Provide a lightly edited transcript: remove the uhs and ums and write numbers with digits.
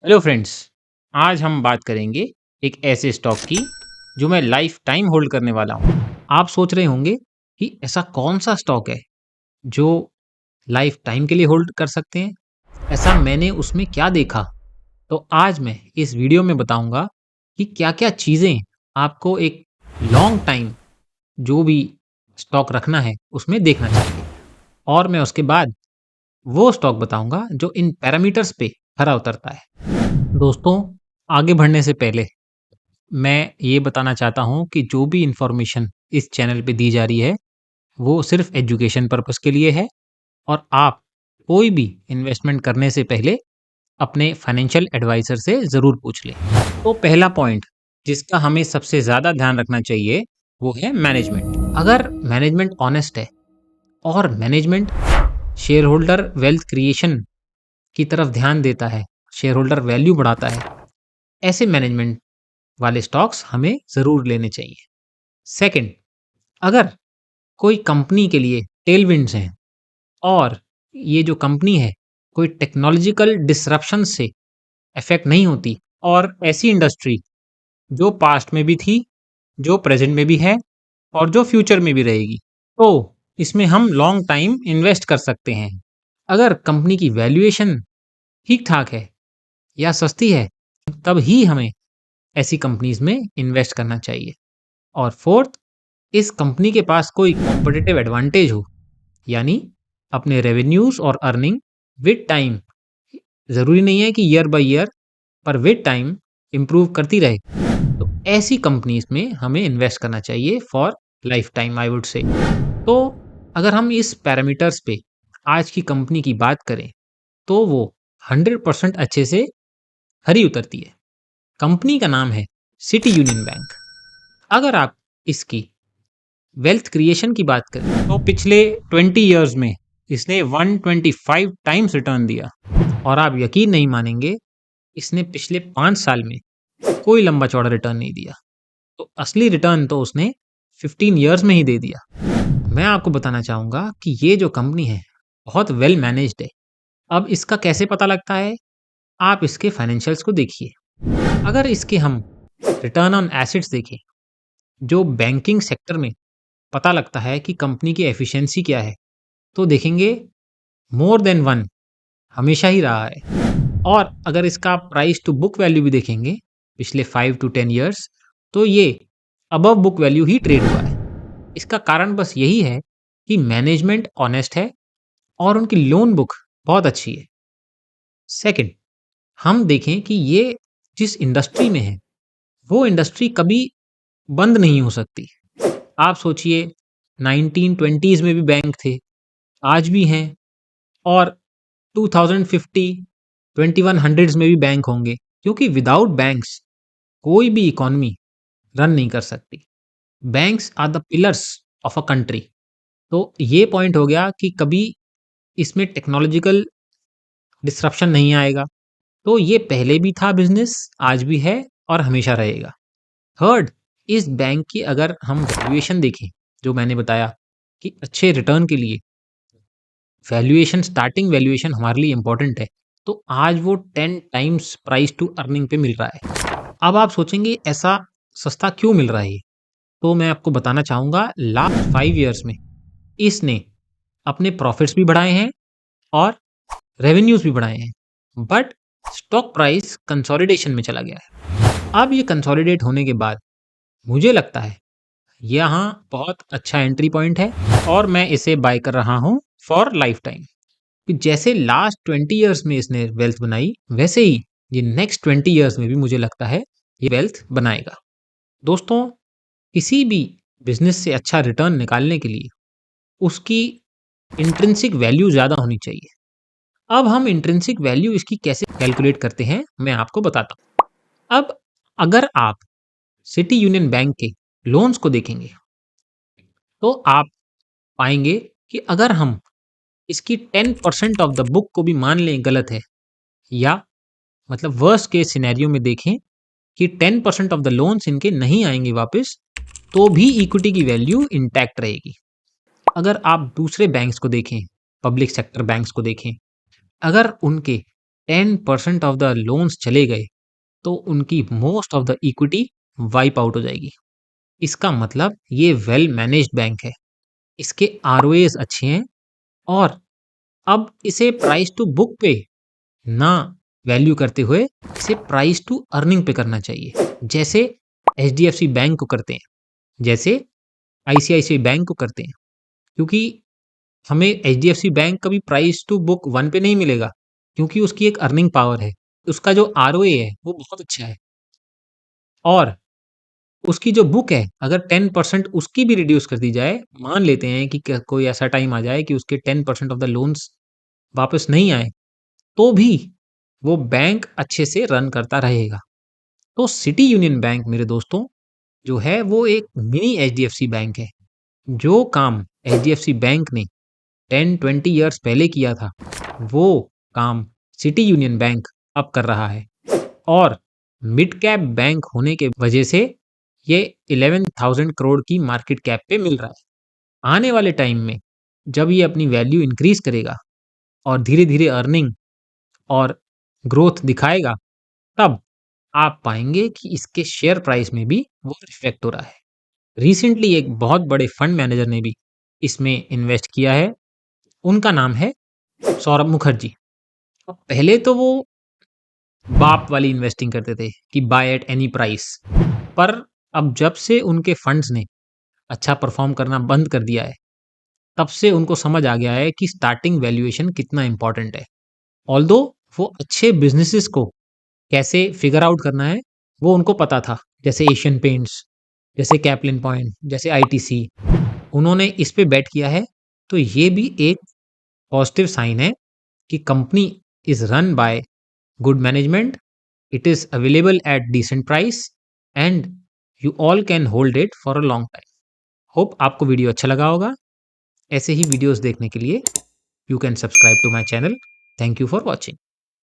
Hello friends. आज हम बात करेंगे एक ऐसे स्टॉक की जो मैं लाइफ टाइम होल्ड करने वाला हूँ। आप सोच रहे होंगे कि ऐसा कौन सा स्टॉक है जो लाइफ टाइम के लिए होल्ड कर सकते हैं, ऐसा मैंने उसमें क्या देखा। तो आज मैं इस वीडियो में बताऊंगा कि क्या क्या चीज़ें आपको एक लॉन्ग टाइम जो भी स्टॉक रखना है उसमें देखना चाहिए, और मैं उसके बाद वो स्टॉक बताऊंगा जो इन पैरामीटर्स पे खरा उतरता है। दोस्तों, आगे बढ़ने से पहले मैं ये बताना चाहता हूँ कि जो भी इंफॉर्मेशन इस चैनल पे दी जा रही है वो सिर्फ एजुकेशन पर्पस के लिए है, और आप कोई भी इन्वेस्टमेंट करने से पहले अपने फाइनेंशियल एडवाइजर से ज़रूर पूछ लें। तो पहला पॉइंट जिसका हमें सबसे ज़्यादा ध्यान रखना चाहिए वो है मैनेजमेंट। अगर मैनेजमेंट ऑनेस्ट है और management share holder wealth creation की तरफ ध्यान देता है, शेयर होल्डर वैल्यू बढ़ाता है, ऐसे मैनेजमेंट वाले स्टॉक्स हमें ज़रूर लेने चाहिए। सेकंड, अगर कोई कंपनी के लिए टेलविंड्स हैं और ये जो कंपनी है कोई टेक्नोलॉजिकल डिसरप्शन से अफेक्ट नहीं होती, और ऐसी इंडस्ट्री जो पास्ट में भी थी, जो प्रेजेंट में भी है और जो फ्यूचर में भी रहेगी, तो इसमें हम लॉन्ग टाइम इन्वेस्ट कर सकते हैं। अगर कंपनी की वैल्यूएशन ठीक ठाक है या सस्ती है, तब ही हमें ऐसी कंपनीज में इन्वेस्ट करना चाहिए। और फोर्थ, इस कंपनी के पास कोई कॉम्पिटिटिव एडवांटेज हो, यानी अपने रेवेन्यूज और अर्निंग विद टाइम, ज़रूरी नहीं है कि ईयर बाय ईयर, पर विद टाइम इम्प्रूव करती रहे, तो ऐसी कंपनीज में हमें इन्वेस्ट करना चाहिए for life time, I would say. तो अगर हम इस पैरामीटर्स पे आज की कंपनी की बात करें तो वो 100% अच्छे से खरी उतरती है। कंपनी का नाम है सिटी यूनियन बैंक। अगर आप इसकी वेल्थ क्रिएशन की बात करें तो पिछले 20 इयर्स में इसने 125 टाइम्स रिटर्न दिया, और आप यकीन नहीं मानेंगे, इसने पिछले 5 साल में कोई लंबा चौड़ा रिटर्न नहीं दिया। तो असली रिटर्न तो उसने 15 इयर्स में ही दे दिया। मैं आपको बताना चाहूँगा कि ये जो कंपनी है बहुत वेल मैनेज्ड है। अब इसका कैसे पता लगता है? आप इसके फाइनेंशियल्स को देखिए। अगर इसके हम रिटर्न ऑन एसिड्स देखें, जो बैंकिंग सेक्टर में पता लगता है कि कंपनी की एफिशिएंसी क्या है, तो देखेंगे मोर देन वन हमेशा ही रहा है। और अगर इसका प्राइस टू बुक वैल्यू भी देखेंगे पिछले 5 to 10 ईयर्स, तो ये अबव बुक वैल्यू ही ट्रेड हुआ है। इसका कारण बस यही है कि मैनेजमेंट ऑनेस्ट है और उनकी लोन बुक बहुत अच्छी है। सेकंड, हम देखें कि ये जिस इंडस्ट्री में है वो इंडस्ट्री कभी बंद नहीं हो सकती। आप सोचिए, 1920s में भी बैंक थे, आज भी हैं, और 2050 2100s में भी बैंक होंगे, क्योंकि विदाउट बैंक्स कोई भी इकोनॉमी रन नहीं कर सकती। Banks are the pillars of a country. तो ये पॉइंट हो गया कि कभी इसमें टेक्नोलॉजिकल डिस्रप्शन नहीं आएगा। तो ये पहले भी था बिजनेस, आज भी है और हमेशा रहेगा। थर्ड, इस बैंक की अगर हम वैल्यूएशन देखें, जो मैंने बताया कि अच्छे रिटर्न के लिए वैल्यूएशन, स्टार्टिंग वैल्यूएशन हमारे लिए इंपॉर्टेंट है, तो आज वो 10 टाइम्स प्राइस टू अर्निंग पे मिल रहा है। अब आप सोचेंगे ऐसा सस्ता क्यों मिल रहा है ये? तो मैं आपको बताना चाहूँगा, लास्ट 5 ईयर्स में इसने अपने प्रॉफिट्स भी बढ़ाए हैं और रेवेन्यूज़ भी बढ़ाए हैं, बट स्टॉक प्राइस कंसोलिडेशन में चला गया है। अब ये कंसोलिडेट होने के बाद मुझे लगता है यहाँ बहुत अच्छा एंट्री पॉइंट है, और मैं इसे बाय कर रहा हूँ फॉर लाइफ टाइम। कि जैसे लास्ट 20 इयर्स में इसने वेल्थ बनाई, वैसे ही ये नेक्स्ट 20 इयर्स में भी मुझे लगता है ये वेल्थ बनाएगा। दोस्तों, किसी भी बिजनेस से अच्छा रिटर्न निकालने के लिए उसकी इंट्रिंसिक वैल्यू ज़्यादा होनी चाहिए। अब हम इंट्रिंसिक वैल्यू इसकी कैसे कैलकुलेट करते हैं, मैं आपको बताता हूँ। अब अगर आप सिटी यूनियन बैंक के लोन्स को देखेंगे तो आप पाएंगे कि अगर हम इसकी 10% ऑफ द बुक को भी मान लें गलत है, या मतलब वर्स्ट केस सिनेरियो में देखें कि 10% ऑफ द लोन्स इनके नहीं आएंगे वापस, तो भी इक्विटी की वैल्यू इंटैक्ट रहेगी। अगर आप दूसरे बैंक्स को देखें, पब्लिक सेक्टर बैंक्स को देखें, अगर उनके 10% ऑफ द लोन्स चले गए तो उनकी most of the equity wipe out हो जाएगी। इसका मतलब ये वेल मैनेज्ड बैंक है, इसके आरओएस अच्छे हैं और अब इसे प्राइस टू बुक पे ना वैल्यू करते हुए इसे प्राइस टू अर्निंग पे करना चाहिए, जैसे एचडीएफसी बैंक को करते हैं, जैसे आईसीआईसीआई बैंक को करते हैं। क्योंकि हमें एचडीएफसी बैंक कभी प्राइस टू बुक वन पे नहीं मिलेगा, क्योंकि उसकी एक अर्निंग पावर है, उसका जो आरओए है वो बहुत अच्छा है। और उसकी जो बुक है अगर 10% उसकी भी रिड्यूस कर दी जाए, मान लेते हैं कि कोई ऐसा टाइम आ जाए कि उसके 10% ऑफ द लोन्स वापस नहीं आए, तो भी वो बैंक अच्छे से रन करता रहेगा। तो सिटी यूनियन बैंक मेरे दोस्तों जो है वो एक मिनी एचडीएफसी बैंक है। जो काम एचडीएफसी बैंक ने 10-20 इयर्स पहले किया था, वो काम सिटी यूनियन बैंक अब कर रहा है। और मिड कैप बैंक होने के वजह से ये 11,000 करोड़ की मार्केट कैप पे मिल रहा है। आने वाले टाइम में जब ये अपनी वैल्यू इंक्रीज करेगा और धीरे धीरे अर्निंग और ग्रोथ दिखाएगा, तब आप पाएंगे कि इसके शेयर प्राइस में भी वो रिफ्लेक्ट हो रहा है। रिसेंटली एक बहुत बड़े फंड मैनेजर ने भी इसमें इन्वेस्ट किया है। उनका नाम है सौरभ मुखर्जी। अब पहले तो वो बाप वाली इन्वेस्टिंग करते थे कि बाय एट एनी प्राइस, पर अब जब से उनके फंड्स ने अच्छा परफॉर्म करना बंद कर दिया है, तब से उनको समझ आ गया है कि स्टार्टिंग वैल्यूएशन कितना इंपॉर्टेंट है। ऑल्दो वो अच्छे बिजनेसेस को कैसे फिगर आउट करना है वो उनको पता था, जैसे एशियन पेंट्स, जैसे कैपलिन पॉइंट, जैसे आईटीसी, उन्होंने इस पे बेट किया है। तो ये भी एक पॉजिटिव साइन है कि company is run by good management, it is available at decent price and you all can hold it for a long time. Hope आपको वीडियो अच्छा लगा होगा। ऐसे ही वीडियोस देखने के लिए you can subscribe to my channel. Thank you for watching.